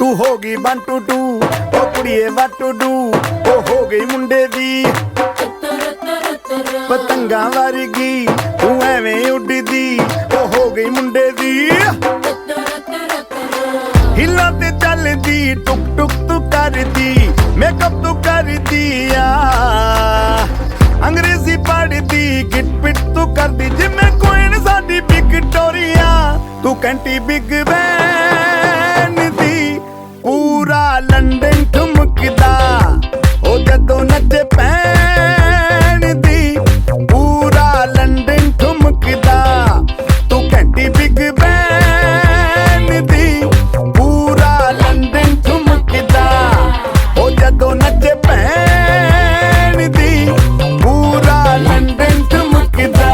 ਤੂੰ ਹੋ ਗਈ 1 2 2 ਓ ਕੁੜੀਏ what to do ਓ ਹੋ ਗਈ ਮੁੰਡੇ ਦੀ ਪਤੰਗਾਂ ਵਰਗੀ ਤੂੰ ਐਵੇਂ ਉੱਡਦੀ ਓ ਹੋ ਗਈ ਮੁੰਡੇ ਦੀ ਹਿੱਲਾਂ ਤੇ ਚੱਲਦੀ ਟੁਕ ਟੁਕ ਤੂੰ ਕਰਦੀ ਮੇਕਅਪ ਤੂੰ ਕਰਦੀ ਆ ਅੰਗਰੇਜ਼ੀ ਪੜ੍ਹਦੀ ਗਿਟ ਪਿਟ ਤੂੰ ਕਰਦੀ ਜਿਵੇਂ ਕੁਈਨ ਸਾਡੀ ਵਿਕਟੋਰੀਆ ਤੂੰ ਕੈਂਟੀ ਬਿਗ ਬੈਨ ਦੀ ਪੂਰਾ ਲੰਡਨ ਠੁਮਕਦਾ ਉਹ ਜਦੋਂ ਨੱਚੇ ਪੈਣ ਦੀ ਪੂਰਾ ਲੰਡਨ ਠੁਮਕਦਾ ਤੂੰ ਕੈਂਟੀ ਬਿਗ ਬੈਨ ਦੀ ਪੂਰਾ ਲੰਡਨ ਠੁਮਕਦਾ ਉਹ ਜਦੋਂ ਨੱਚੇ ਪੈਣ ਦੀ ਪੂਰਾ ਲੰਡਨ ਠੁਮਕਦਾ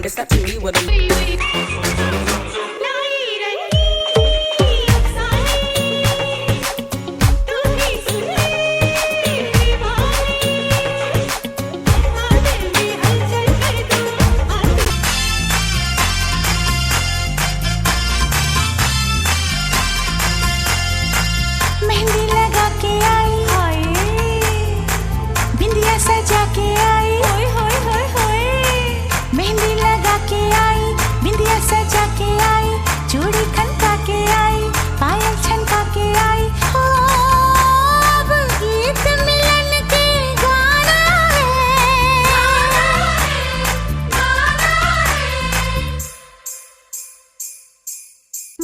It's up to me what I'm mehndi लगा के आई बिंदिया सजा के आई मेहंदी लगा के आई बिंदिया सजा के आई चूड़ी खनका के आई पायल छनका के आई हो अब गीत मिलन के गाना है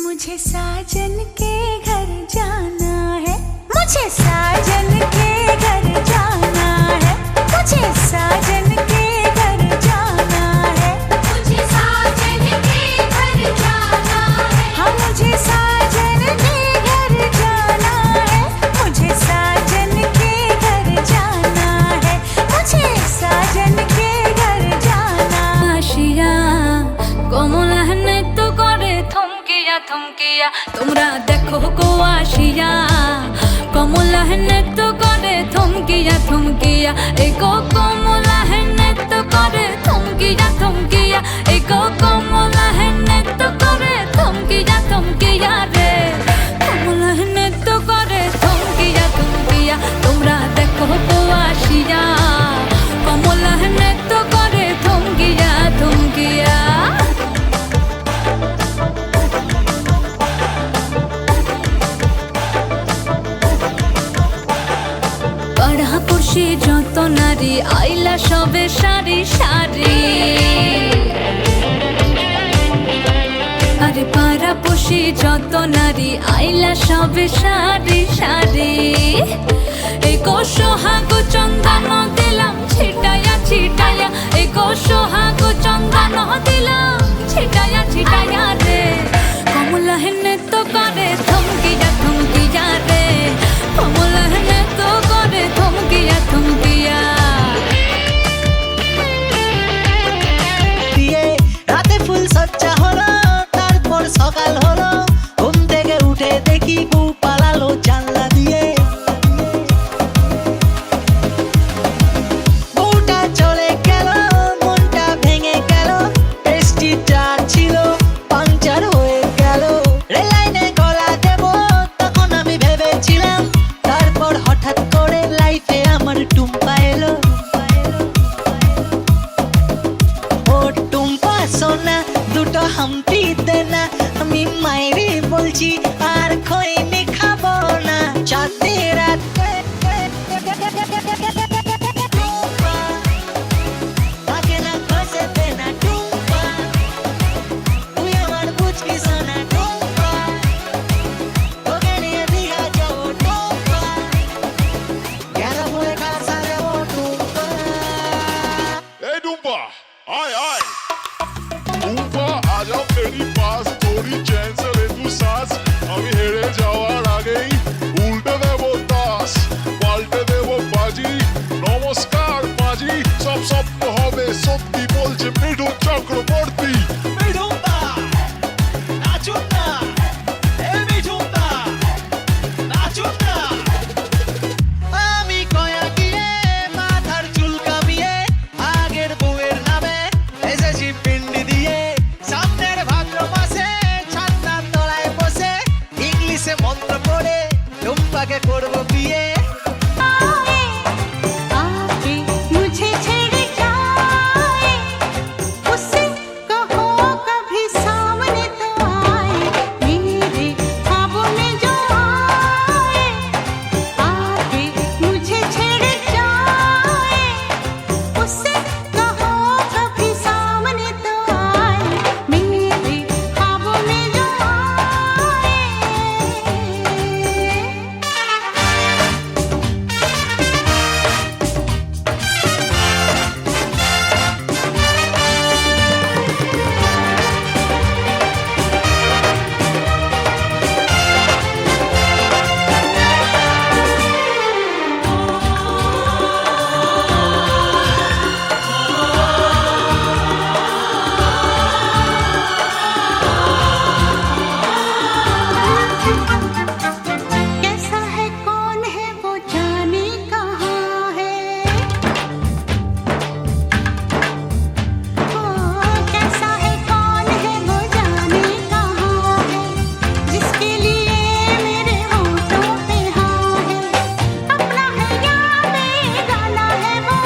मुझे साजन के घर जाना है मुझे साजन के घर जाना है मुझे साजन के घर जाना है मुझे साजन के घर जाना है हाँ मुझे साजन के घर जाना है मुझे साजन के घर जाना है मुझे साजन के घर जाना आशिया कमला है तो करे थमकिया थमकिया তোমরা দেখো গো আসিয়া কমলা হেনে তো করে থমকিয়া থমকিয়া এই গো কমলা হেনে তো করে থমকিয়া থমকিয়া এই গো কমলা হেনে তো করে থমকিয়া থমকিয়া রে কমলা হেনে তো করে থমকিয়া থমকিয়া তোমরা দেখো গো আসিয়া কমলা হেনে তো করে থমকিয়া থমকিয়া পড়াপুষি যত নারী আইলা সবে সারি সারি আরে পাড়াপুষি যত নারী আইলা সবে সারি সারি এই গো সোহাগ চন্দন দিলাম ছিটায়া ছিটায়া এই গো সোহাগ চন্দন দিলাম ছিটায়া ছিটায়া রে কমলা হেনে তো করে থমকিয়া থমকিয়া রে কমলা হেনে তো করে থমকিয়া থমকিয়া দিয়ে রাতে ফুল সজ্জা হলো তারপর সকাল হলো ঘুম থেকে উঠে দেখি বউ পালালো জানলা দিয়ে বউটা চলে গেল মনটা ভেঙে গেল টেস্টিটা ছিল পাংচার হয়ে গেল রেলাইনে গলা দেব তখন আমি ভেবেছিলাম তারপর হঠাৎ করে লাইফে আমার টুম্পা এলো ও টুম্পা সোনা দুটো হাম্পি দে না আমি মাইরে বলছি আর খইনি খাবো না চাঁদে রাতে টুম্পা আগে না খসে দে না টুম্পা मेरी पास थोड़ी चैन से ले तू सांस আমি হেরে যাওয়ার আগেই উল্টে দেব তাস পাল্টে দেব বাজি নমস্কার মাঝি সব স্বপ্ন হবে সত্যি বলছে মিঠুন চক্রবর্তী আমি কয়া গিয়ে মাথার চুল কামিয়ে আগের বউয়ের নামে এসেছি পিন্ডি দিয়ে সামনের ভাদ্র মাসে ছাতার তলায় বসে ইংলিশে মন্ত্র পড়ে টুম্পাকে করবো বিয়ে आके मुझे छेड़ जाए उससे कहो कभी सामने तो आए मेरे ख्वाबों में जो आए आके मुझे छेड़ जाए उससे कहो कभी सामने तो आए मेरे ख्वाबों में जो आए कैसा है कौन है वो जाने कहाँ है ओ कैसा है कौन है वो जाने कहाँ है जिसके लिए मेरे होठों पे हाँ है अपना है या बेगाना है वो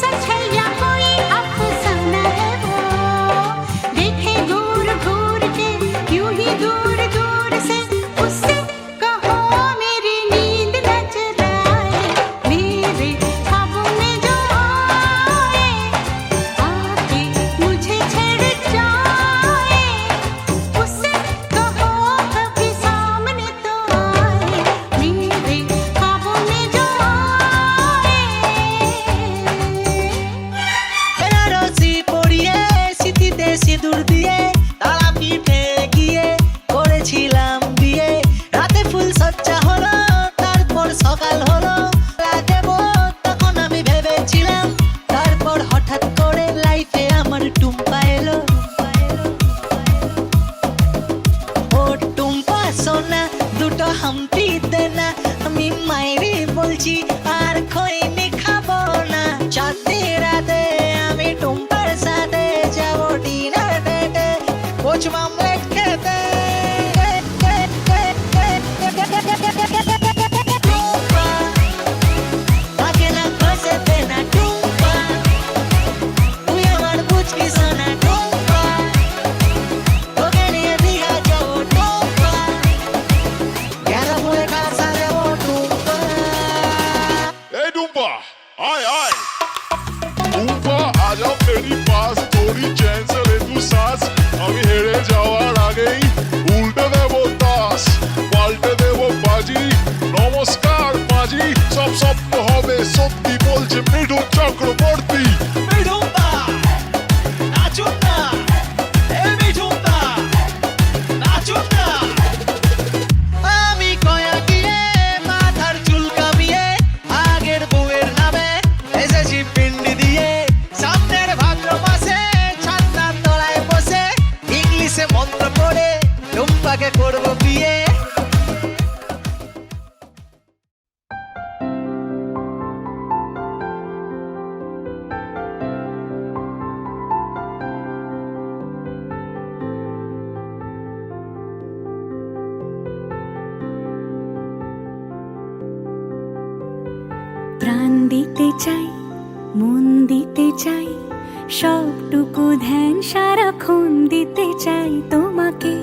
सच है या कोई अफसाना है वो देखे घूर घूर के यूं ही दूर दूर से उससे कहो मेरी नींद न चुराए मेरे ख्वाबों में जो आए आके मुझे छेड़ जाए उससे कहो कभी सामने तो आए मेरे ख्वाबों में जो आए বেনারসি পরিয়ে সিথিতে সিঁদুর দিয়ে তারা পিঠে গিয়ে করেছিলাম বিয়ে রাতে ফুল সজ্জা হলো তারপর সকাল হলো দেব তখন আমি ভেবেছিলাম তারপর হঠাৎ করে লাইফে আমার টুম্পা এলো ও টুম্পা সোনা দুটো হাম্পি দেনা আমি মাইরি বলছি আর খৈনি খাবো না চাঁদনি রাতে আমি টুম্পার সাথে যাবো ডিনার ডেটে কোচ মামলেট খেতে টুম্পা তাকে না খসে দে না টুম্পা তুই আমার বুঝবি সোনা টুম্পা তোকে নিয়ে দীঘা যাবো টুম্পা গেরা বলে কাছে যাবো টুম্পা এই ডুম্পা আয় আয় ডুম্পা আজা মেরি পাস থোড়ি चैन से ले तू सांस আমি হেরে যাওয়ার আগেই উল্টে দেব তাস পাল্টে দেব বাজি নমস্কার মাঝি সব স্বপ্ন হবে সত্যি বলছে মিঠুন চক্রবর্তী আমি কয়া গিয়ে মাথার চুল কামিয়ে আগের বউয়ের নামে এসেছি পিন্ডি দিয়ে সামনের ভাদ্র মাসে ছাতার তলায় বসে ইংলিশে মন্ত্র পড়ে টুম্পাকে করবো বিয়ে প্রাণ দিতে চাই মন দিতে চাই সবটুকু ধ্যান সারাক্ষণ দিতে চাই তোমাকে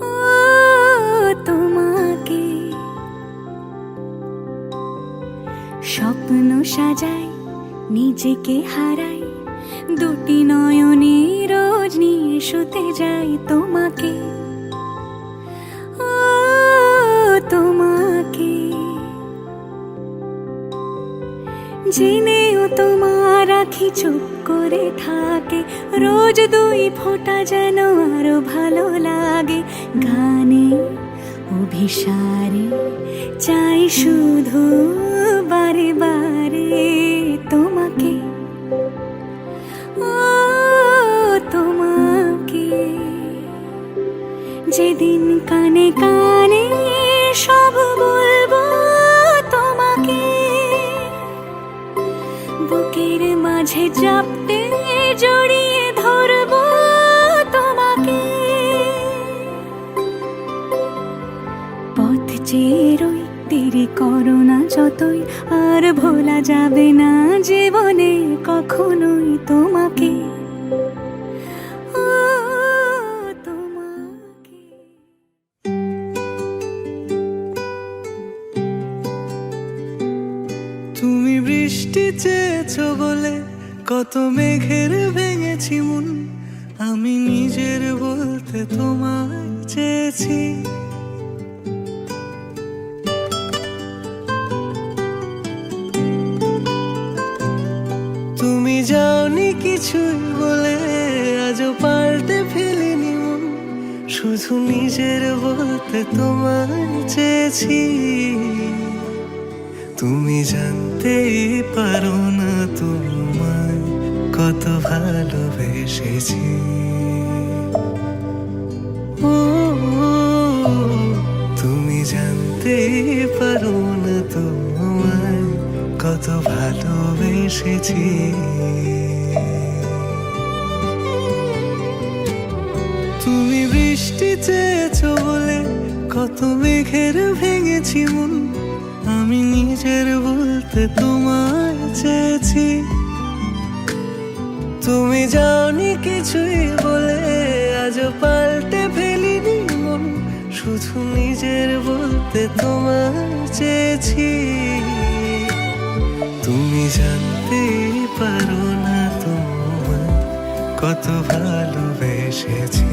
ও তোমাকে স্বপ্ন সাজাই নিজেকে হারাই দুটি নয়নে রোজ নিয়ে শুতে যাই তোমাকে ও তোমাকে জেনেও তোমার আখি চুপ করে থাকে, রোজ দুই ফোঁটা যেন আরো ভালো লাগে। গানে অভিসারে চাই শুধু বারে বারে তোমাকে, ও তোমাকে। যেদিন কানে কানে সব বলবো তোমাকে, বুকের মাঝে চাপতে জড়িয়ে ধরবো তোমাকে। পথ চেয়ে রই, দেরি করো না যতই, আর ভোলা যাবে না জীবনে কখনোই তোমাকে, ও তোমাকে। তুমি বৃষ্টি চেয়েছো বলে কত মেঘের ভেঙেছি মন, আমি নিজের বলতে তোমায় চেয়েছি। তুমি যাওনি কিছুই বলে আজও পাল্টে ফেলিনি মন, শুধু নিজের বলতে তোমায় চেয়েছি। তুমি জানতেই পারো না তোমায় কত ভালোবেসেছি। ও তুমি জানতেই পারো না তোমায় কত ভালোবেসেছি। তুমি বৃষ্টি চেয়েছো বলে কত মেঘের ভেঙেছি মন, আমি নিজের বলতে তোমায় চেয়েছি। তুমি যাওনি কিছুই বলে আজও পাল্টে ফেলিনি মন, শুধু নিজের বলতে তোমায় চেয়েছি। তুমি জানতেই পারো না তোমায় কত ভালোবেসেছি।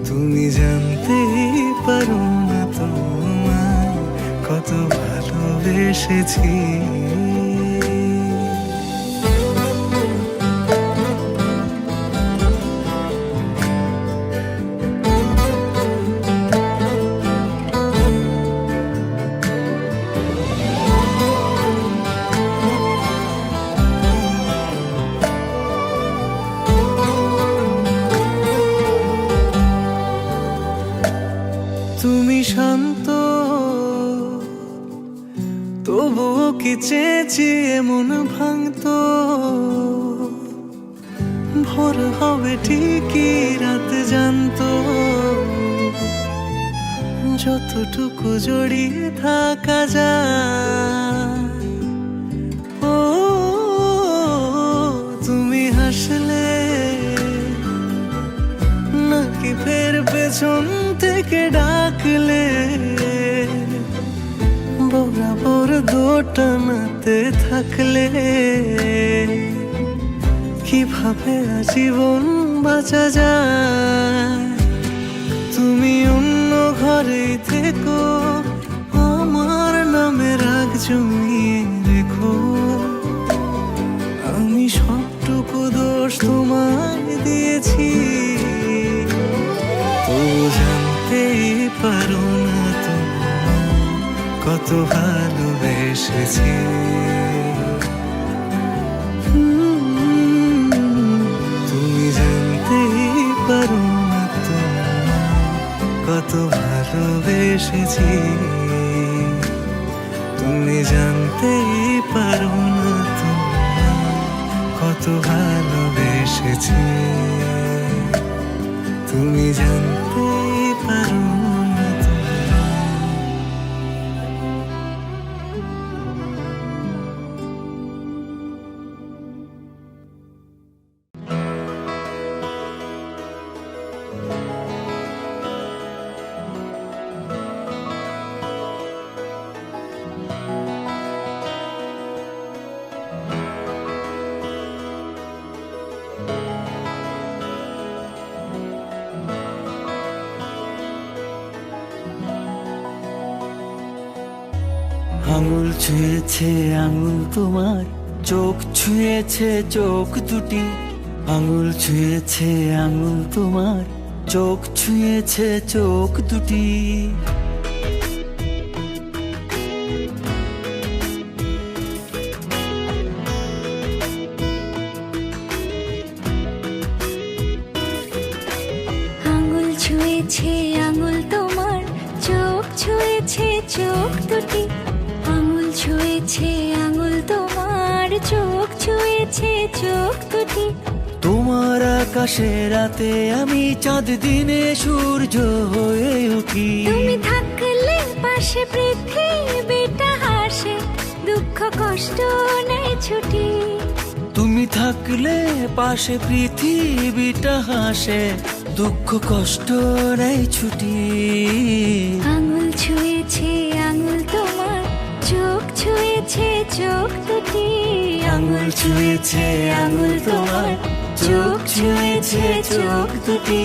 তুমি জানতেই পারো না তোমায় কত ভালোবেসেছি। তুমি শান্ত তবুও কি চেয়েছি এমন ভাঙতো, ভোর হবে ঠিকই রাত জানতো, যতটুকু জড়িয়ে থাকা যায়। ও তুমি হাসলে নাকি ফের পেছন থেকে ডাকলে, বরাবর দোটানাতে থাকলে কিভাবে আজীবন বাঁচা যায়। তুমি অন্য ঘরে থেকো, আমার নামে রাগ জমিয়ে রেখো, আমি সবটুকু দোষ তোমায় দিয়েছি। তো জানতেই পারো না তোমায় কত ভালোবেসেছি। তুমি জানতেই পারো না তোমায় কত ভালোবেসেছি। তুমি জানতেই পারো না তোমায় কত ভালোবেসেছি। তুমি জানতেই পারো না তোমায়। আঙুল ছুঁয়েছে আঙুল তোমার, চোখ ছুঁয়েছে চোখ দুটি। আঙুল ছুঁয়েছে আঙুল তোমার, চোখ ছুঁয়েছে চোখ দুটি। আঙুল ছুঁয়েছে আঙুল তোমার, চোখ ছুঁয়েছে চোখ দুটি। আঙুল ছুঁয়েছে আঙুল তোমার, চোখ ছুঁয়েছে চোখ দুটি। তোমার আকাশে রাতে আমি চাঁদ, দিনে সূর্য হয়ে উঠি। তুমি থাকলে পাশে পৃথিবীটা হাসে, দুঃখ কষ্ট নেই ছুটি। তুমি থাকলে পাশে পৃথিবীটা হাসে, দুঃখ কষ্ট নেই ছুটি। আঙুল ছুঁয়েছে আঙুল তোমার, চোখ ছুঁয়েছে চোখ দুটি। আঙুল ছুঁয়েছে আঙুল তোমার, চোখ ছুঁয়েছে চোখ দুটি।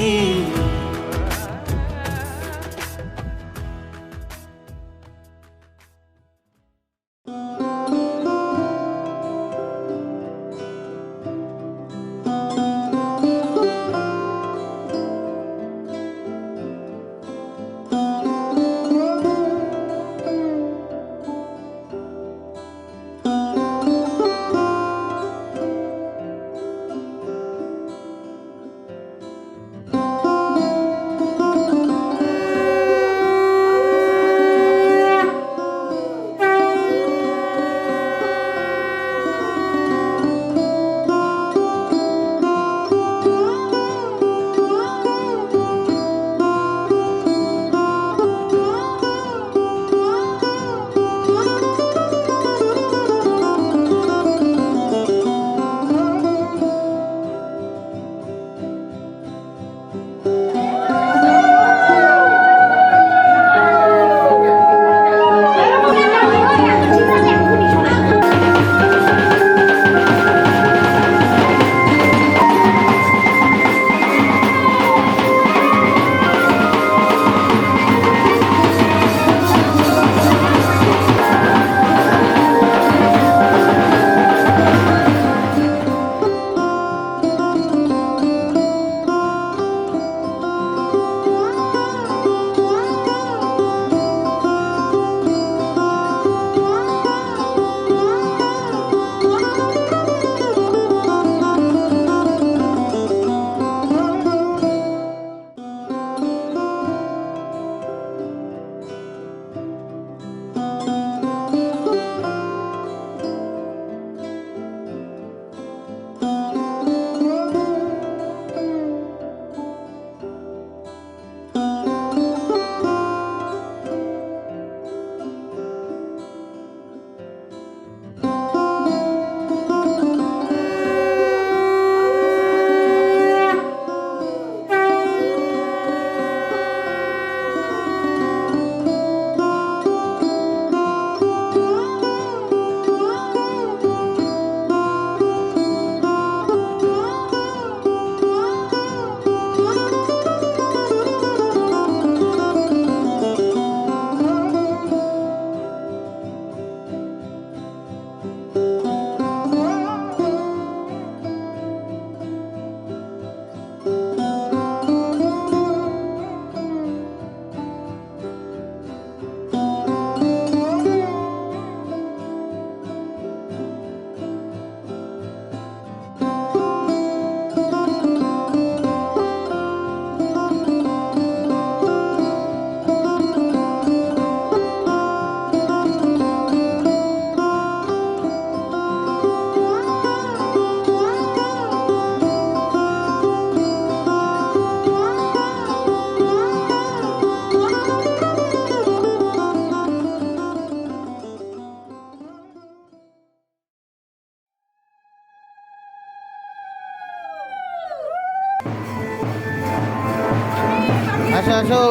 আসো আসো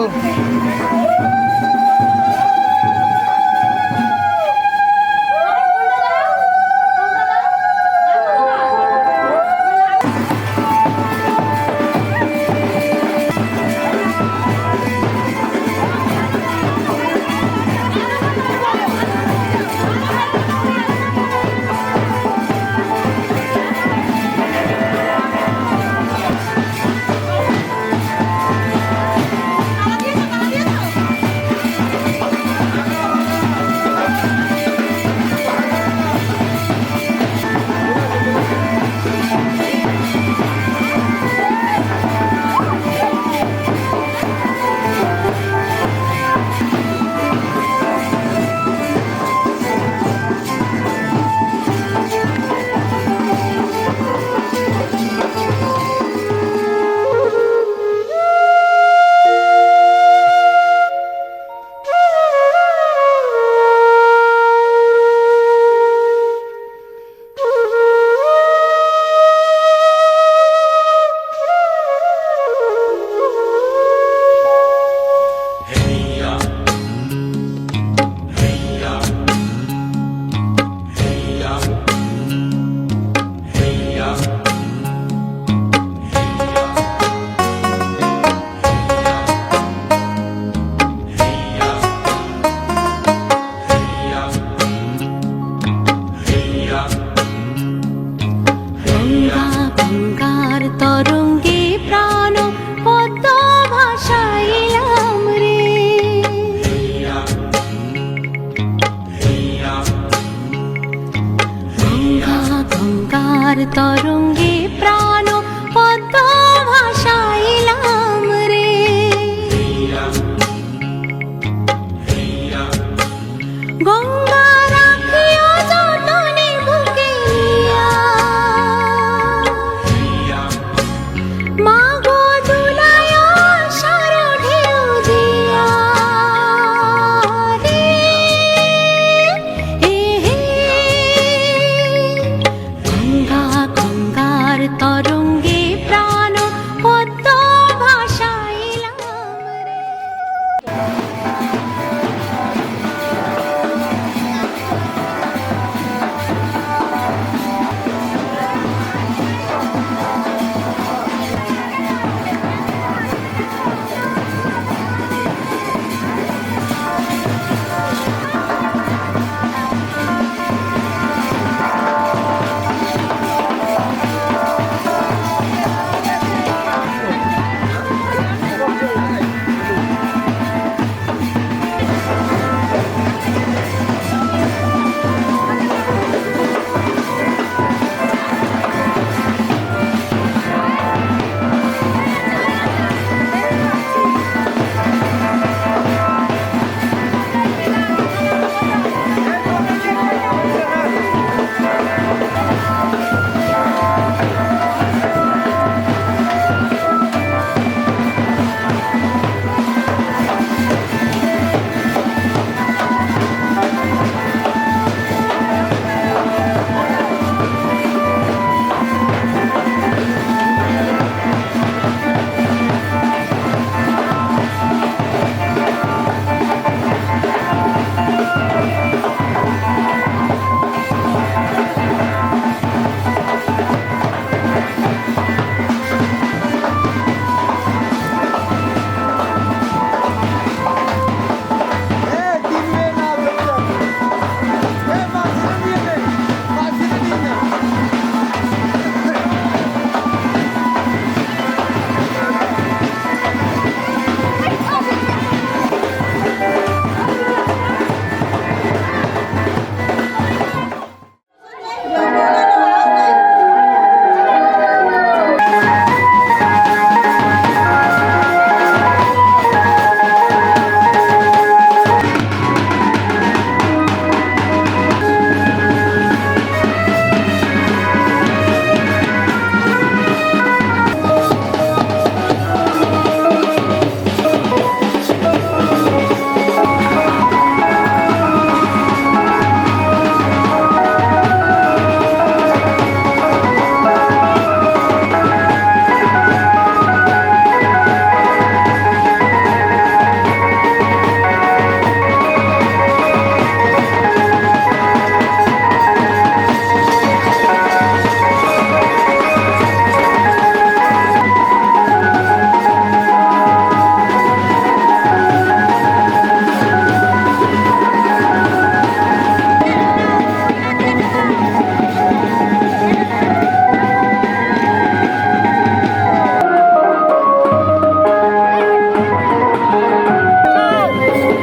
গঙ্গার তরঙ্গে প্রাণ পদ্ম ভাসাইলাম রে। গঙ্গা রাখিও যতনে বুকে নিয়া, মা গো দুলায় সার ঢেউ দিয়া রে। গঙ্গা গঙ্গার তরঙ্গে প্রাণ পদ্ম ভাসাইলাম রে।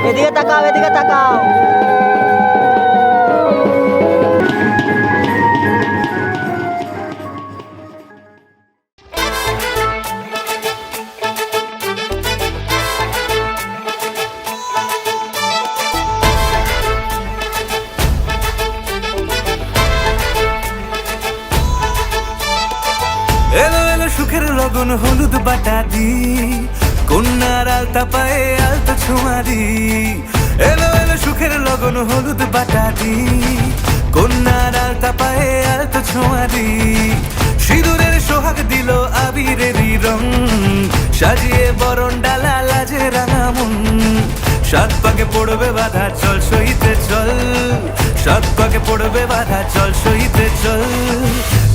এদিকে তাকাও, এদিকে তাকাও। এলো এলো সুখের লগন হলুদ বাটা দি, কন্যার আলতা পায়ে আলতা ছোঁয়া দি। এলো এলো সুখের লগন হলুদ বাটা দি, কন্যার আলতা পায়ে আলতা ছোঁয়া দি। সিঁদুরের সোহাগ দিল আবিরেরই রং, সাজিয়ে বরণ ডালা লাজে রাঙা মন। সাত পাকে পড়বে বাধা চল সইতে চল, সাত পাকে পড়বে বাধা চল সইতে চল।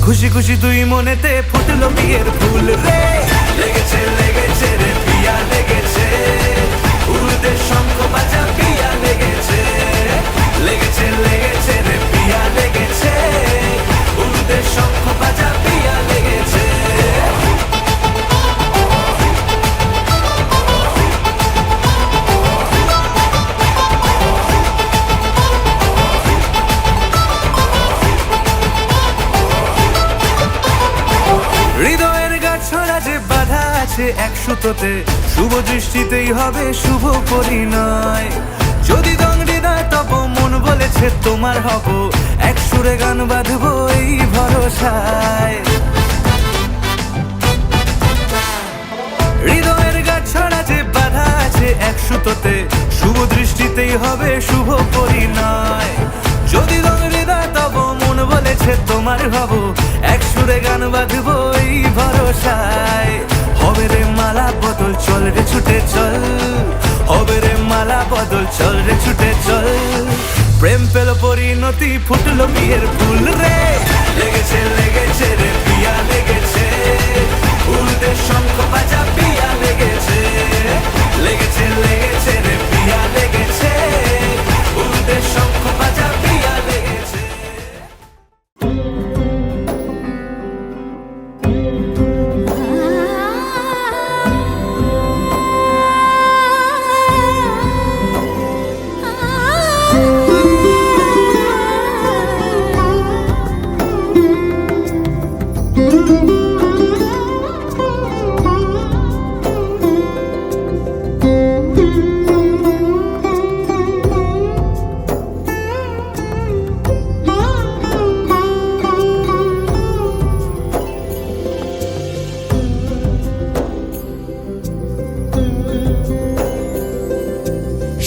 খুশি খুশি দুই মনেতে ফুটলো বিয়ের ফুল রে। লেগেছে লেগেছে রে পিয়া লেগেছে, উড়তে শঙ্খ বাজা পিয়া লেগেছে। লেগেছে লেগেছে রে পিয়া লেগেছে, উড়তে শঙ্খ বাজা পিয়া লেগেছে। আছে এক সুতোতে, শুভ দৃষ্টিতেই হবে শুভ পরিণয়। যদি দংড়ি দেয় তব মন বলেছে তোমার হব, এক সুরে গান বাঁধবো এই ভরসায়। হৃদয়ের গাছ ছড়া যে বাধা আছে এক সুতোতে, শুভ দৃষ্টিতেই হবে শুভ পরিণয়। যদি দংড়ি দেয় তব মন বলেছে তোমার হব, এক সুরে গান বাঁধবো এই ভরসায়। হবে রে মালা বদল, চল রে ছুটে চল, হবে রে মালা বদল, চল রে ছুটে চল। প্রেম পেল পরিণতি, ফুটলো বিয়ের ফুল রে, লেগেছে লেগেছে রে পিয়া লেগেছে, উল্টে শঙ্খ বাজা পিয়া লেগেছে, লেগেছে লেগেছে রে পিয়া লেগেছে, উল্টে শঙ্খ বাজা পিয়া লেগেছে।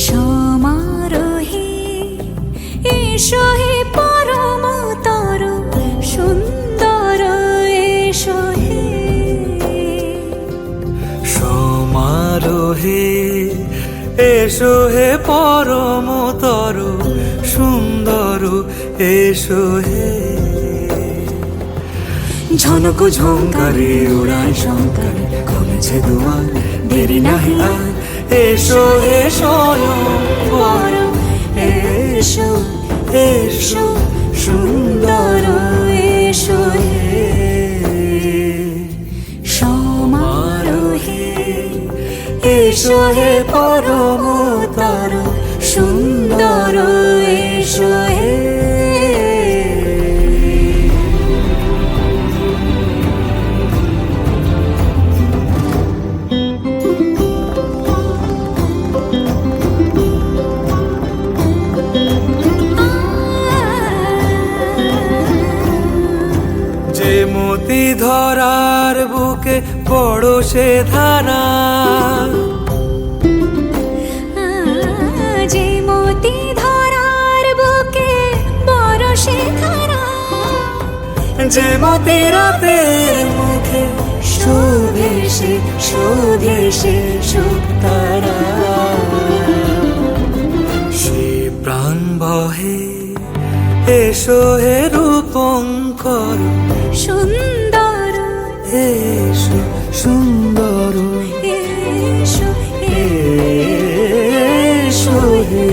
সমারোহে এসো হে পরমতর সুন্দর, এসো হে সমারোহে এসো হে পরমতর সুন্দর, এসো হে। ঝনক ঝঙ্কারে উড়ায় শঙ্কর, খুলেছে দুয়ার দেরি নাহি আর, এসো হে স্বয়ংবর, এসো এসো সুন্দর, এসো হে। সমারোহে এসো হে পরমতর সুন্দর, এসো হে। যে মতি ধরার বুকে বড় সে ধারা, যে মতি ধরার বুকে বড় সে ধারা, যে মতি রাতের মুখে শোভে সে শোভে সে সুতারা। সে প্রাণ বহে এসো হে রূপঙ্কর সুন্দর, এসো সুন্দর, এসো এসো হে।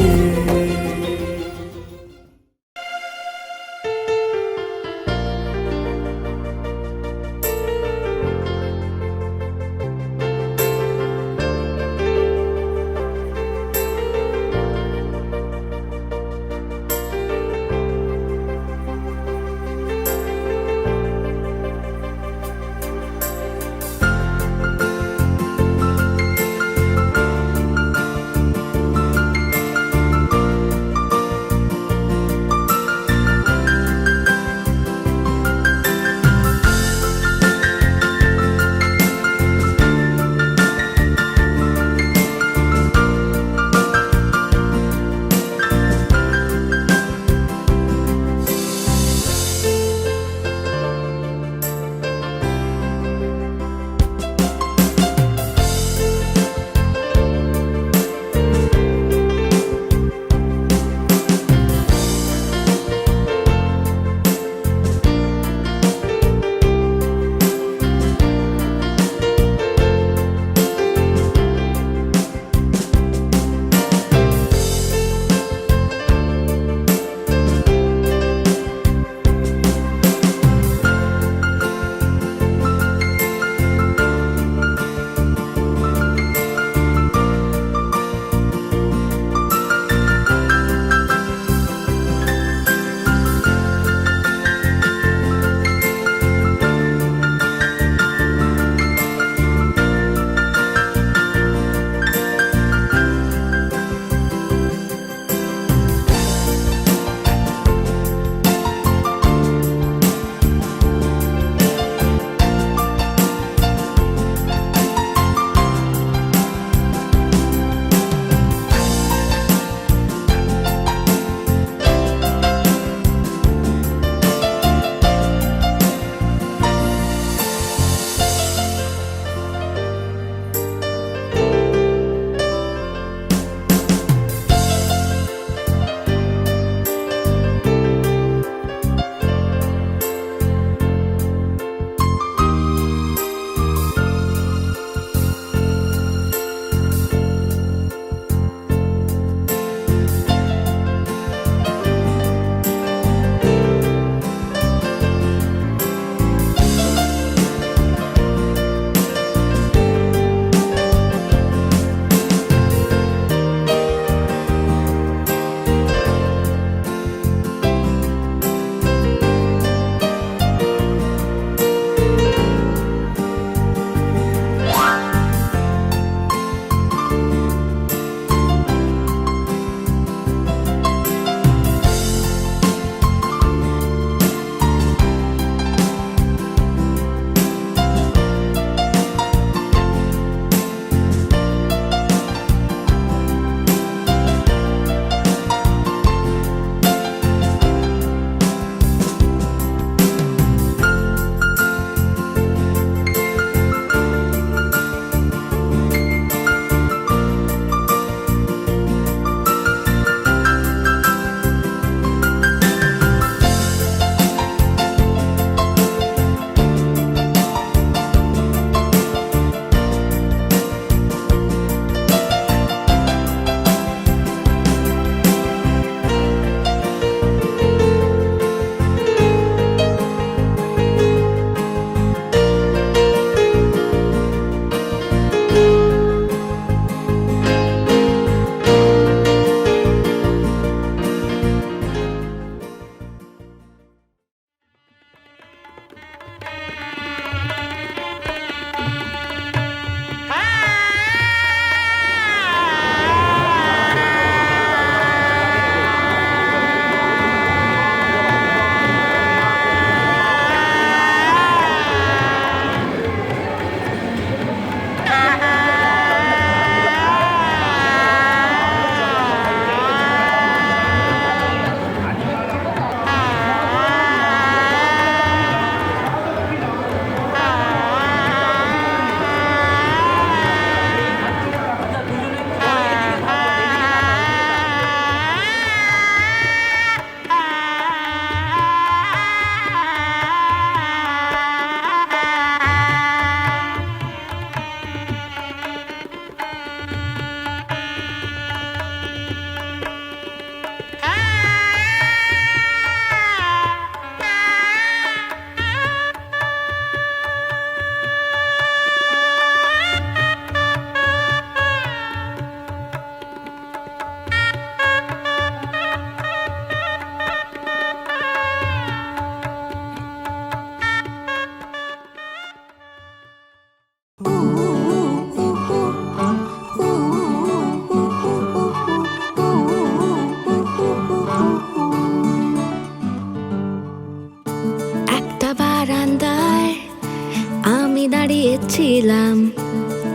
ছিলাম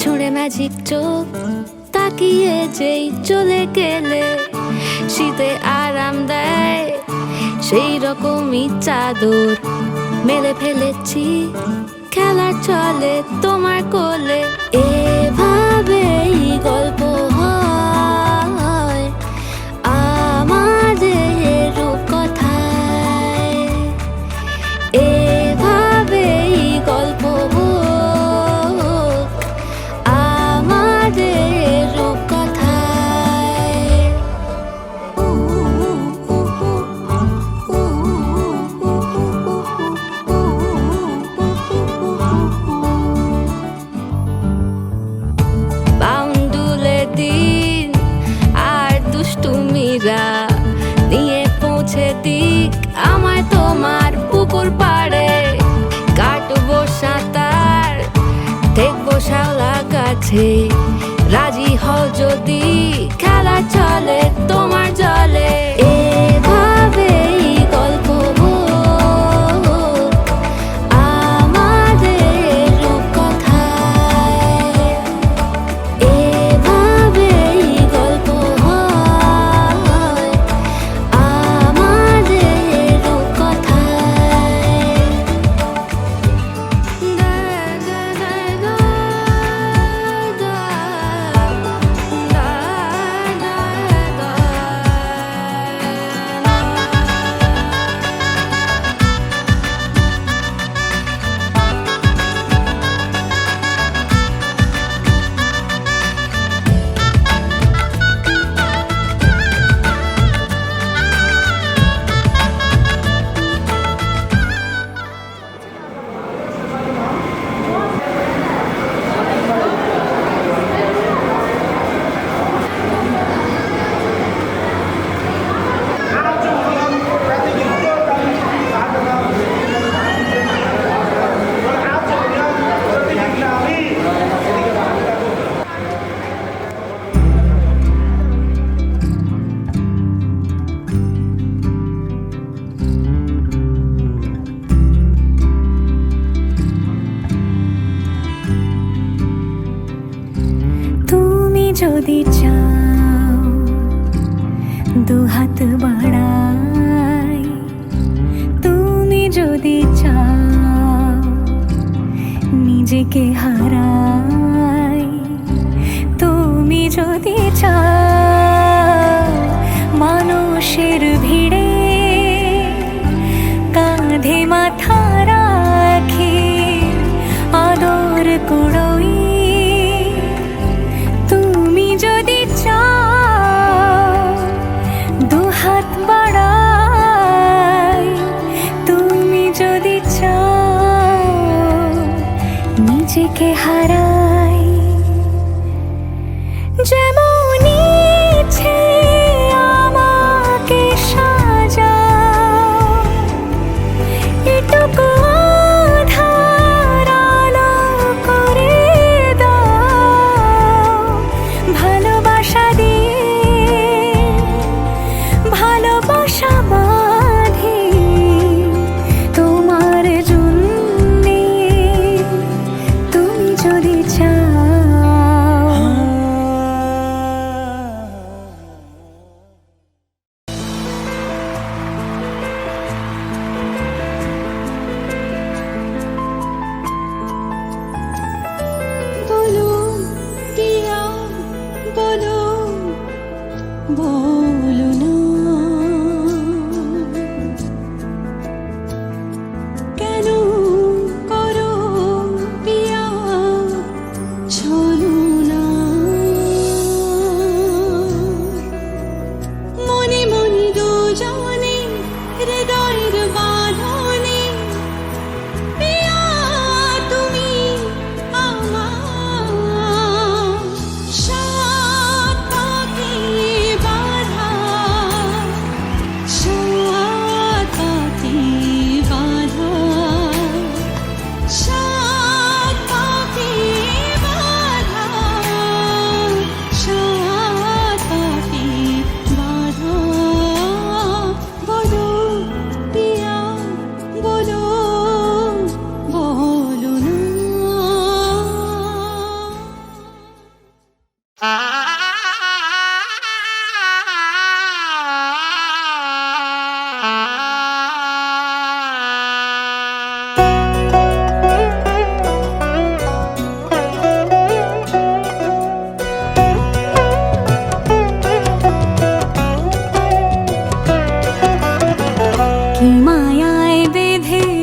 ছুঁড়ে ম্যাজিক চোখ তাকিয়ে যেই চলে গেলে শীতে আরাম দেয় সেই রকমই চাদর মেলে ফেলেছি খেলার চলে তোমার কোলে এভাবেই গল্প হয় আমাদের রূপকথায় এভাবেই গল্প হোক আমাদের রূপকথায় বাউন্ডুলে দিন আর দুষ্টুমিরা নিয়ে পৌঁছে দিক আমায় তোমার পুকুর পাড়ে কাটবো সাঁতার দেখবো শাওলা গাছে রাজি হও যদি খেলা চলে তোমার জলে এভাবেই গল্প হোক আমাদের রূপকথায় এভাবেই গল্প হয় আমাদের রূপকথায় দা দা দা দা দা দা দা তুমি যদি চাও দুহাত বাড়াই তুমি যদি চাও নিজেকে হারাই তুমি যদি চাও মানুষের ভিড়ে কাঁধে মাথা রাখি আদর কুড়োই তুমি যদি চাও দুহাত বাড়াই তুমি যদি চাও নিজেকে হারাই যেমন ইচ্ছে আমাকে সাজাও এটুকু আধার আলো করে দাও ভালোবাসা দিয়ে ভালোবাসা বাঁধি তোমার জন্যে তুমি যদি চাও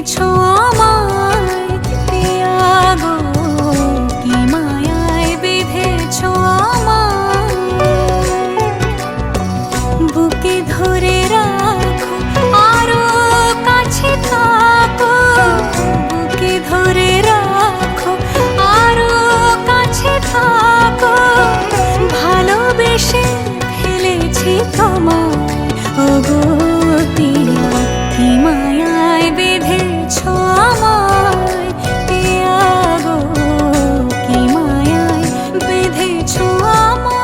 বেঁধেছো আমায় পিয়াগো, কি মায়ায় বেঁধেছো আমায়। বুকে ধরে রাখো আরো কাছে থাকো, বুকে ধরে রাখো আরো কাছে থাকো। ভালোবেসে ফেলেছি তোমায় ওগো পিয়া, কি মায়ায় বেঁধেছো আমায় পিয়াগো, কি মায়ায় বেঁধেছো আমায়।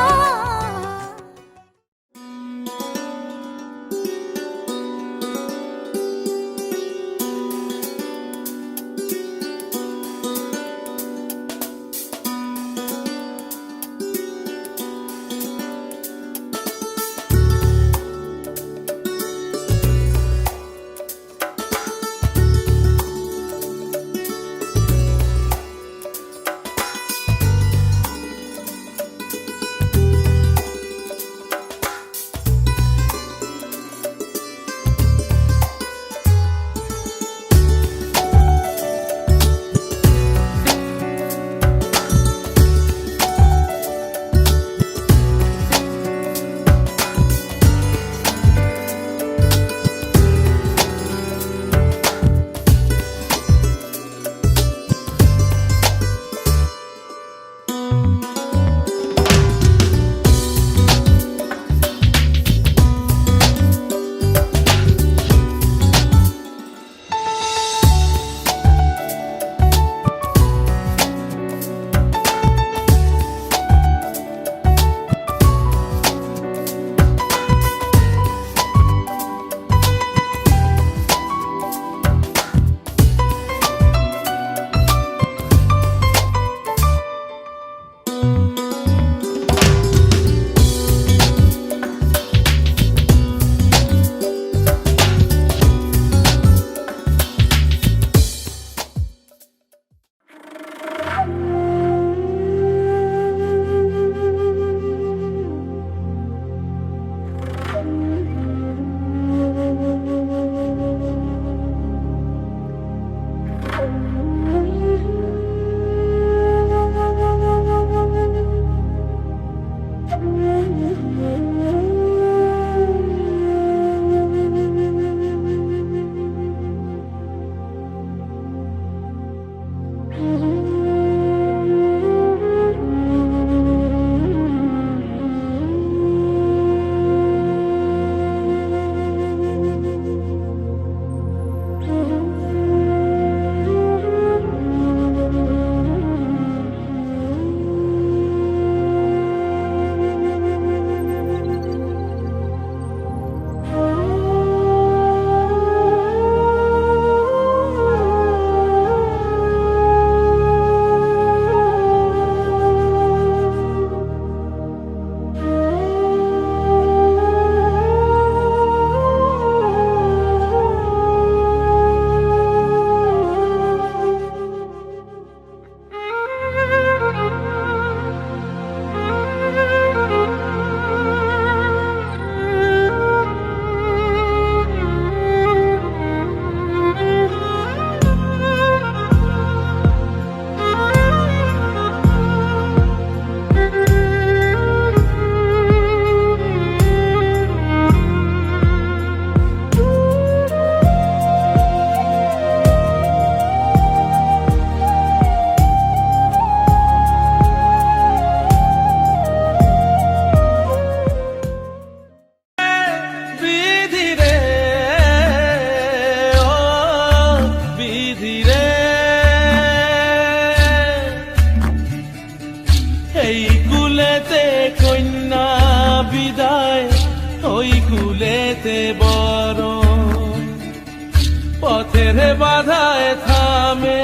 পথের বাধায় থামে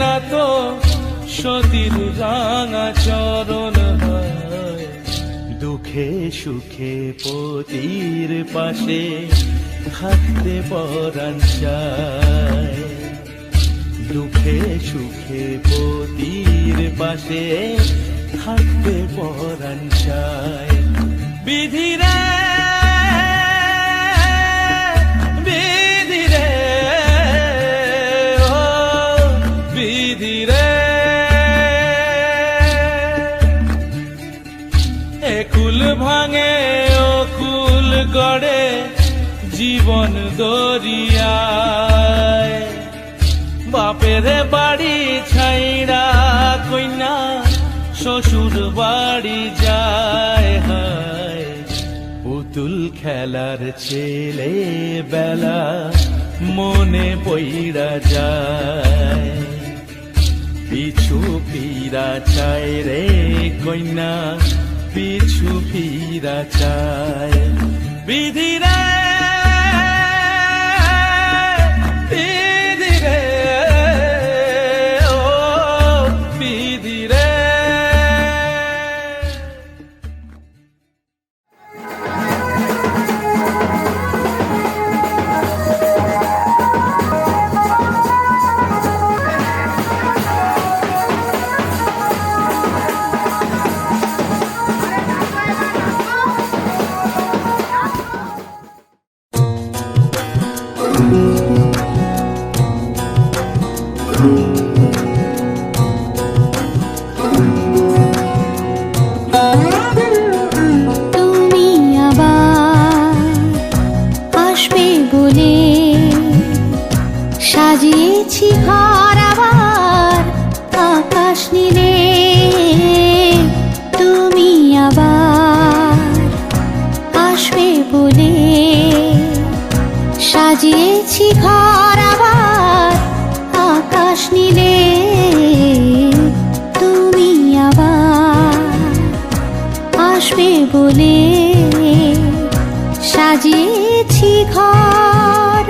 না তো সতীর রাঙা চরণ হয়। দুঃখে সুখে পতির পাশে থাকতে পরাণ চায়। দুঃখে সুখে পতির পাশে থাকতে পরাণ চায়। বিধিরে জীবন দরিয়ায় বাপের বাড়ি ছাইরা কইনা শ্বশুর বাড়ি যায় হায় পুতুল খেলার ছেলে বেলা মনে পইরা যায় পিছু ফিরা চায় রে কইনা পিছু ফিরা চায় বিধি রে বিধি রে ও বিধি রে তুমি আবার আসবে বলে সাজিয়েছি ঘর আবার আকাশ নীলে তুমি আবার আসবে বলে সাজিয়েছি ঘর আবার আকাশ নীলে তুমি আবার আসবে বলে সাজিয়েছি ঘর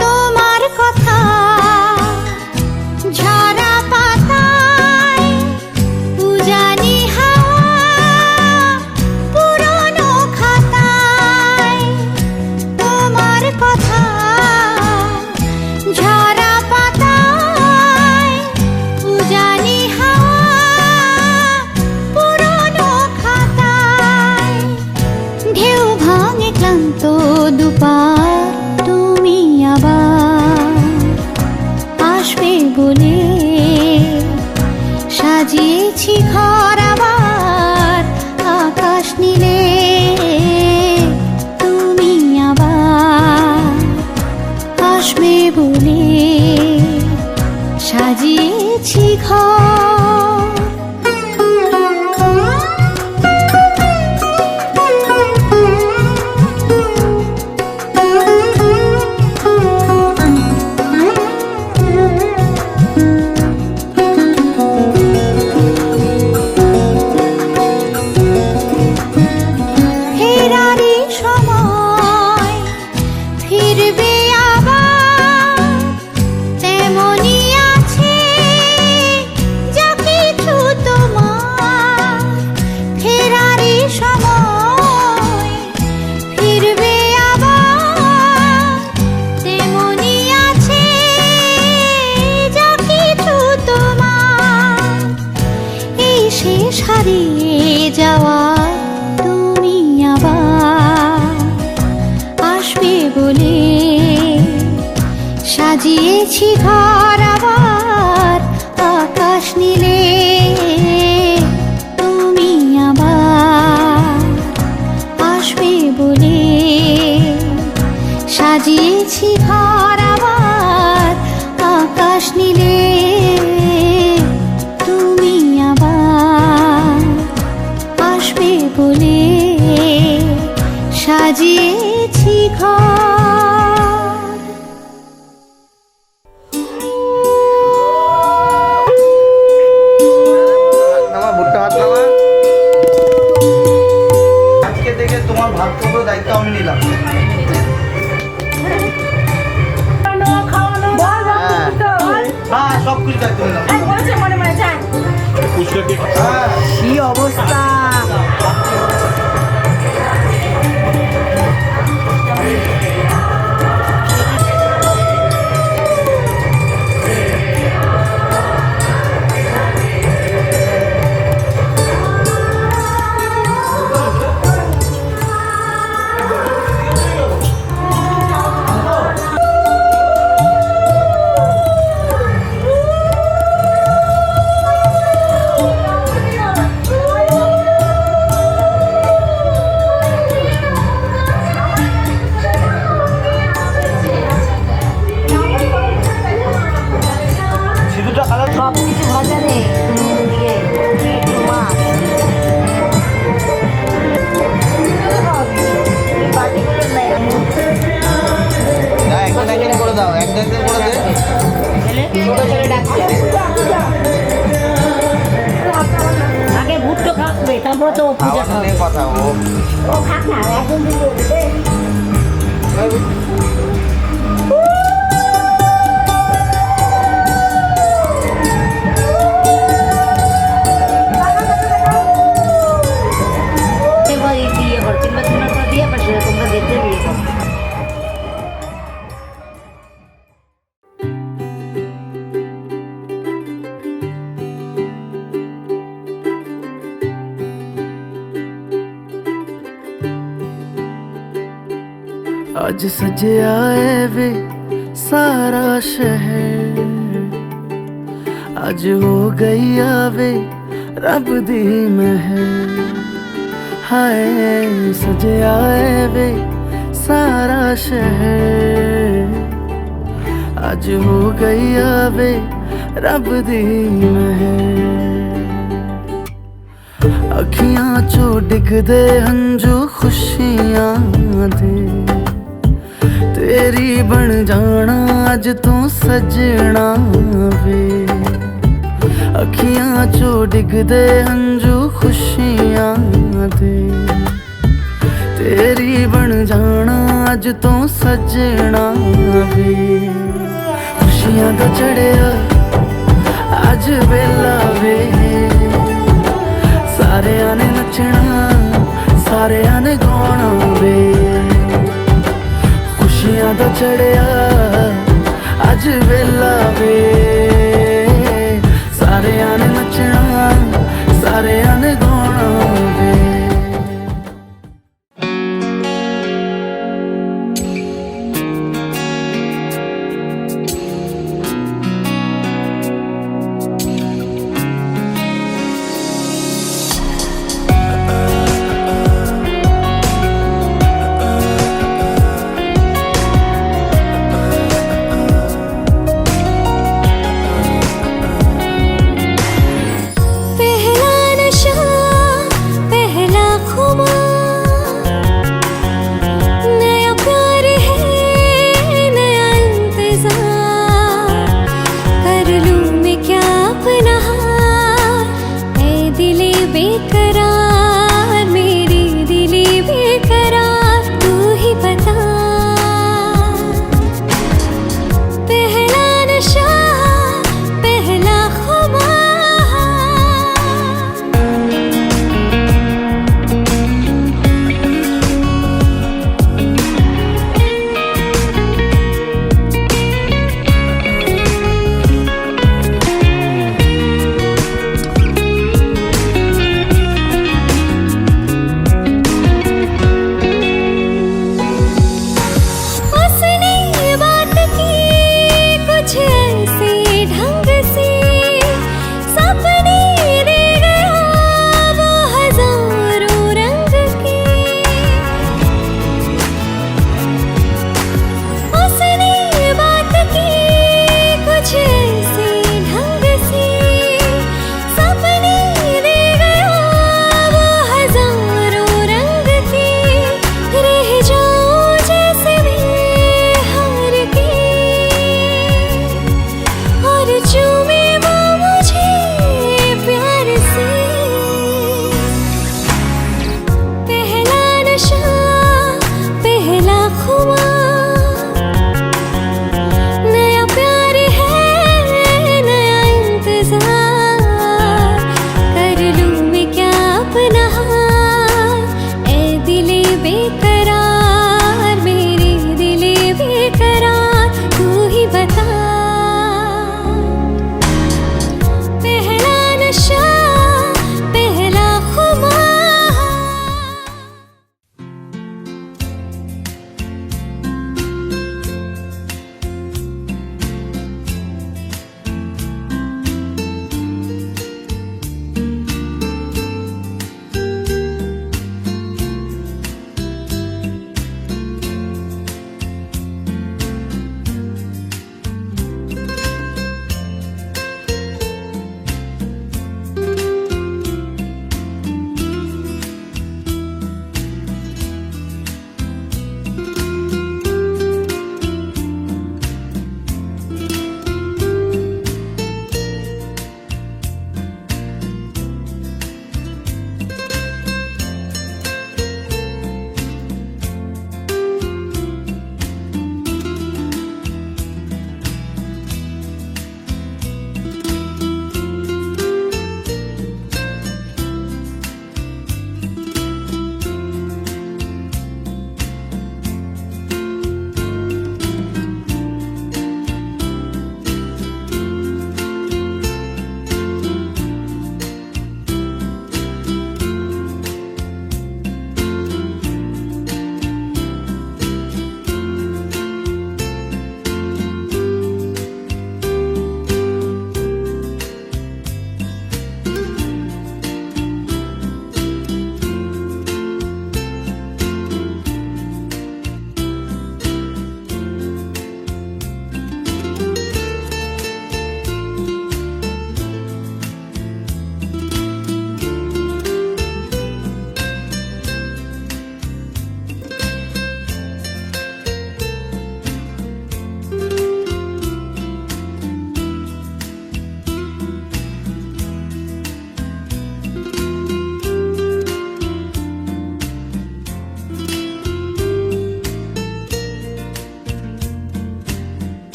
তোমার কথা ঝরা পাতায় উজানি হাওয়া পুরনো খাতায় তোমার কথা ঝরা পাতায় উজানি হাওয়া পুরনো খাতায় ঢেউ ভাঙে ক্লান্ত দুপার তুমি আবার আসবে বলে সাজিয়েছি ঘর আবার আকাশ নীলে তুমি আবার আসবে বলে সাজিয়েছি ঘর ফেরারি সময় ফিরবে আবার তেমনি আছে যা কিছু তোমার ফেরারি সময় ফিরবে আবার তেমনি আছে যা কিছু তোমার এই শেষ হারিয়ে যাওয়া তুমি আবার আসবে বলে সাজিয়েছি ঘর আবার আকাশ নীলে তুমি আবার আসবে বলে সাজিয়েছি ঘর আবার আকাশ নীলে তুমি আবার আসবে বলে সাজিয়েছি ঘর দাও একটা একটা করে দে আগে ভুট্টো খাবে তারপর তো পূজা খাওয়াটা খাবে নিয়ে কথা ও খাক না একদম বিয়ে করছি তোমরা বিয়ে করছো তোমরা দেখতে বিয়ে করো ਅੱਜ ਸਜਿਆ ਏ ਵੇ ਸਾਰਾ ਸ਼ਹਿਰ ਅੱਜ ਹੋ ਗਈ ਆਵੇ ਰੱਬ ਦੀ ਮਹਿਰ ਹਾਏ ਸਜਿਆ ਏ ਵੇ ਸਾਰਾ ਸ਼ਹਿਰ ਅੱਜ ਹੋ ਗਈ ਆਵੇ ਰੱਬ ਦੀ ਮਹਿਰ ਅੱਖੀਆਂ ਚੋਂ ਡਿੱਗਦੇ ਹੰਝੂ ਖੁਸ਼ੀਆਂ ਦੇ ਤੇਰੀ ਬਣ ਜਾਣਾ ਅੱਜ ਤੂੰ ਸਜਣਾ ਵੇ ਅੱਖੀਆਂ ਚੋਂ ਡਿੱਗਦੇ ਹੰਝੂ ਖੁਸ਼ੀਆਂ ਦੇ ਤੇਰੀ ਬਣ ਜਾਣਾ ਅੱਜ ਤੂੰ ਸਜਣਾ ਵੇ ਖੁਸ਼ੀਆਂ ਦਾ ਚੜਿਆ ਅੱਜ ਵੇਲਾ ਵੇ ਸਾਰਿਆਂ ਨੇ ਨੱਚਣਾ ਸਾਰਿਆਂ ਨੇ ਗਾਉਣਾ ਵੇ ਖੁਸ਼ੀਆਂ ਦਾ ਚੜਿਆ ਅੱਜ ਵੇਲਾ ਵੇ ਸਾਰਿਆਂ ਨੇ ਨੱਚਣਾ ਸਾਰਿਆਂ ਨੇ ਗਾਉਣਾ ਵੇ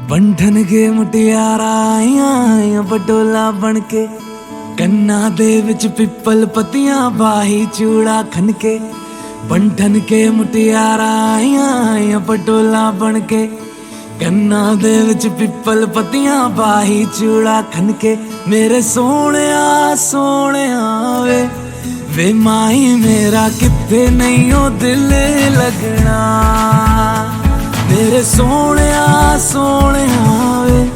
ਬੰਧਨ ਕੇ ਮੁਟਿਆਰਾਂ ਆਈਆਂ ਬਟੋਲਾ ਬਣ ਕੇ ਕੰਨਾਂ ਦੇ ਵਿੱਚ ਪਿੱਪਲ ਪੱਤੀਆਂ ਬਾਹੀ ਚੂੜਾ ਖਨ ਕੇ ਬੰਧਨ ਕੇ ਮੁਟਿਆਰਾਂ ਆਈਆਂ ਬਟੋਲਾ ਬਣ ਕੇ ਕੰਨਾਂ ਦੇ ਵਿੱਚ ਪਿੱਪਲ ਪੱਤੀਆਂ ਬਾਹੀ ਚੂੜਾ ਖਨ ਕੇ ਮੇਰੇ ਸੋਹਣਿਆ ਸੋਹਣਿਆ ਵੇ ਮਾਈ ਮੇਰਾ ਕਿੱਥੇ ਨਹੀਂ ਉਹ ਦਿਲ ਲੱਗਣਾ ਮੇਰੇ ਸੋਹਣਿਆ ਸੋਹਣਿਆ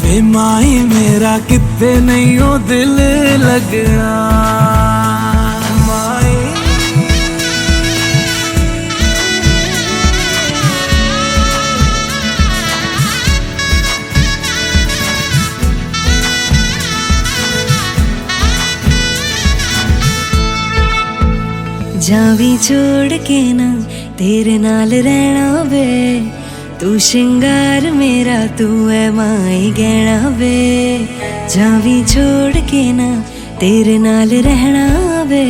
ਵੇ ਮਾਈ ਮੇਰਾ ਕਿੱਥੇ ਨਹੀਂ ਉਹ ਦਿਲ ਲੱਗਣਾ ਮਾਈ जावी छोड़ के ना तेरे नाल रहना वे तू श्रृंगार मेरा तू है माई गहना वे जावी छोड़ के ना तेरे नाल रहना वे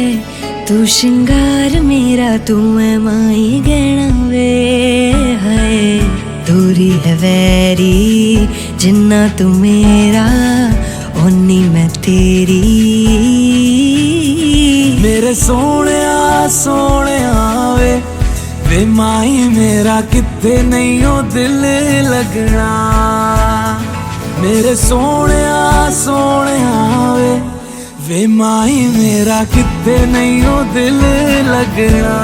तू श्रृंगार मेरा तू है माई गहना वे हाय दूरी है वैरी जिन्ना तू मेरा ओनी मैं तेरी मेरे सोहणिया सोहणिया वे माई मेरा किथे नहीं ओ दिल लगना मेरे सोहणिया सोहणिया वे माई मेरा किथे नहीं ओ दिल लगना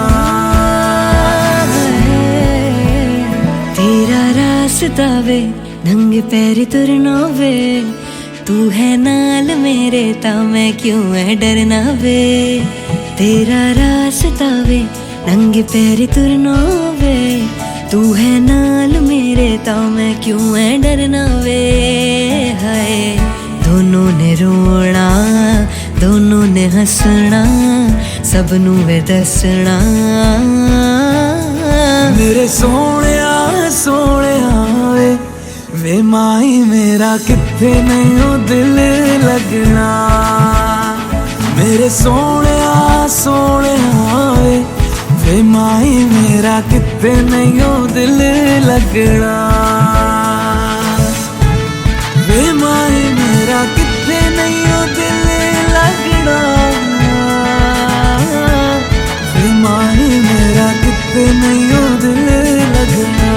तेरा रास्ता वे नंगे पैर तुरना वे तू है नाल मेरे ता मैं क्यों है डरना वे तेरा रास्ता वे नंगे पैर तुरना वे तू है नाल मेरे ता मैं क्यों है डरना वे हाय दोनों ने रोना दोनों ने हंसना सबनू वे दसना मेरे सोहणिया सोहणिया वे माई मेरा किथे नहीं ओ दिल लगना मेरे सोहणिया सोहणिया वे माई मेरा किथे नहीं ओ दिल लगना वे माई मेरा किथे नहीं ओ दिल लगना वे माई मेरा किथे नहीं ओ दिल लगना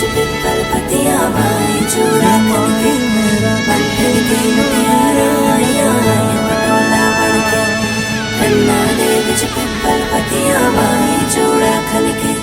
पिपल पतिया भाई चूड़ा करके बंधन के मुटियारा आया पटोला बनके कन्ना दे विच पिपल पतिया भाई चूड़ा करके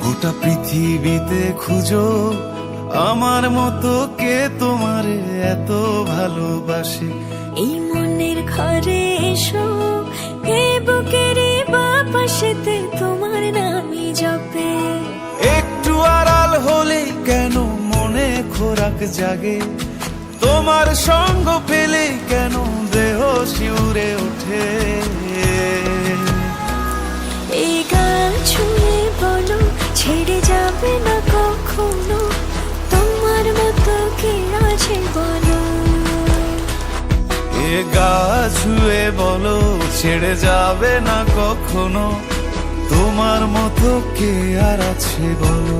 গোটা পৃথিবীতে খুঁজো আমার মতো কে তোমারে এত ভালোবাসে এই মনের ঘরে এসো এই বুকের বাপাশেতে তোমার নামই জপে একটু আড়াল হলেই কেন মনে খোরাক জাগে, তোমার সঙ্গ পেলে কেন দেহ শিউরে ওঠে। এই গান ছুঁয়ে বলো ছেড়ে যাবে না কখনো, তোমার মতো কে আছে বলো। এ গা ছুঁয়ে বলো ছেড়ে যাবে না কখনো, তোমার মতো কে আর আছে বলো।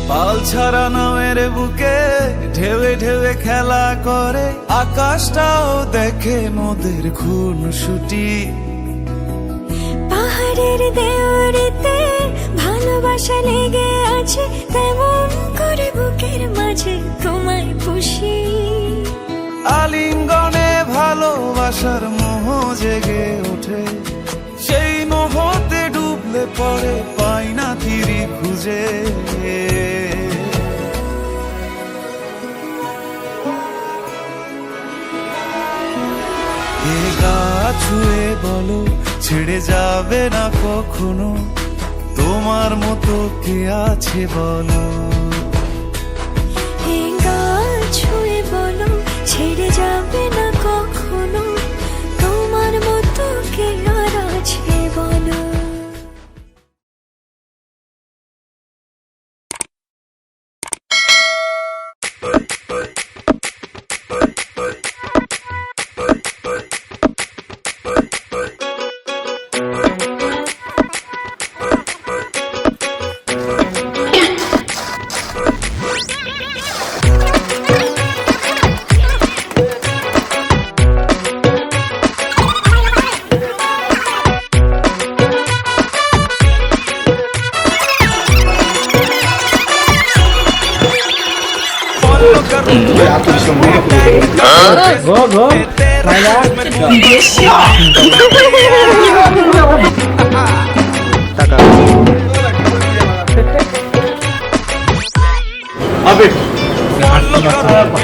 পাল ছাড়া নামের বুকে ঢেউে ঢেউে খেলা করে, আকাশটাও দেখে মোদের খুন ছুটি। পাহাড়ের দেওয়ারিতে ভালোবাসা লেগে আছে, তেমন করে বুকের মাঝে তোমায় খুশি। আলিঙ্গনে ভালোবাসার মোহ জেগে ওঠে, সেই মোহতে ডুবলে পরে পাই না তীরি খুঁজে। এ গা ছুঁয়ে বলো ছেড়ে যাবে না কখনো, তোমার মতো কে আছে বলো। এই গান ছুঁয়ে বলো ছেড়ে যাবে না কখনো, তোমার মতো কে আর আছে বলো।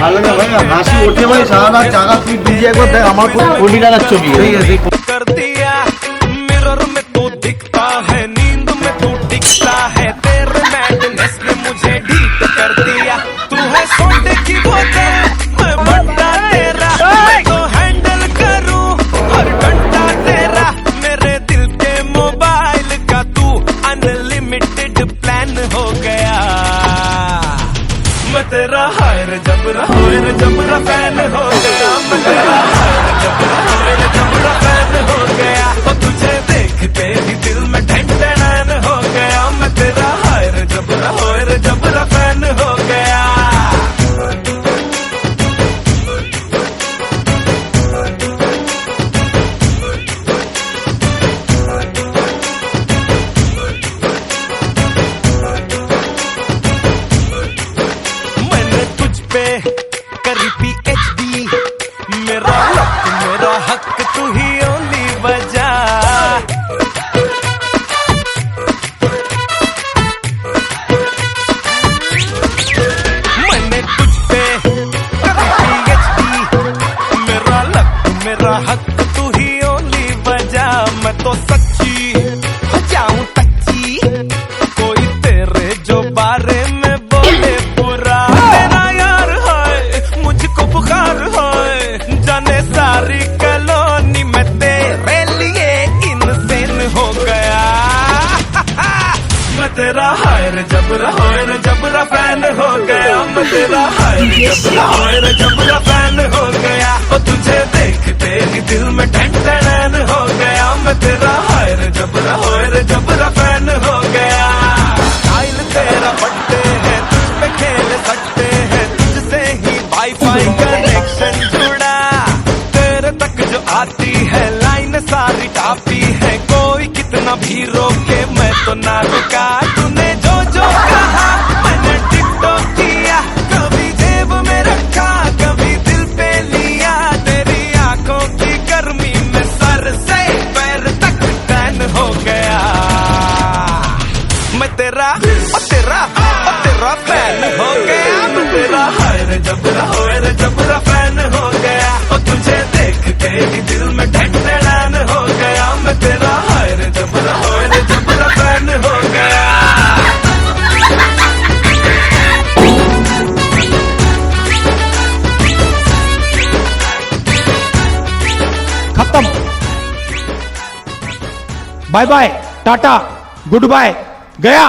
ভালো না ভাই, হাসি ওঠে ভাই সারা রাত জাগা, তুই দিদি একবার দেখ আমার খুব কোটি টাকার ছবি। कर दिया मिरर में तू दिखता है, नींद में तू दिखता है, तेरे मैडनेस ने मुझे ढीठ कर दिया। तू है सोने की बोतल, मैं बंदा तेरा, मैं तो हैंडल करूं हर घंटा तेरा। मेरे दिल के मोबाइल का तू अनलिमिटेड प्लान हो गया। मैं तेरा हायर जबरा फैन हो गया, मैं तेरा हायर जबरा फैन हो गया। और तुझे देखते ही दिल में ढंढन हो गया, मैं तेरा हायर जबरा फैन हो गया। मैंने तुझ पे करी PhD, मेरा हक तू ही ओनली बजा। मैंने तुझ पे करी PhD, मेरा हक तू ही ओनली बजा। मैं तो सच्ची हो जाऊं कच्ची, कोई तेरे जो बारे में बोले बुरा। मेरा यार है मुझको बुखार है, जाने सारी कॉलोनी में तेरे लिए इंसेन हो गया। मैं तेरा हायर जबरा फैन हो गया, मैं तेरा हायर जबरा फैन हो गया। और तुझे देखते ही दिल में ढंढन हो गया, मैं तेरा हायर जबरा फैन हो गया। स्टाइल तेरा बढ़ते हैं, तुझ पे खेल सकते हैं, तुझसे ही वाईफाई कनेक्शन जुड़ा। तेरे तक जो आती है लाइन सारी टापी है, कोई कितना भी रोके मैं तो ना रुका। तूने जो कहा मैंने टिकटॉक किया, कभी जेब में रखा कभी दिल पे लिया। जबरा फैन हो गया और तुझे देख के ही दिल में ढकढड़ान हो गया मैं तेरा हाय रे जबरा फैन हो गया खत्म bye bye tata goodbye गया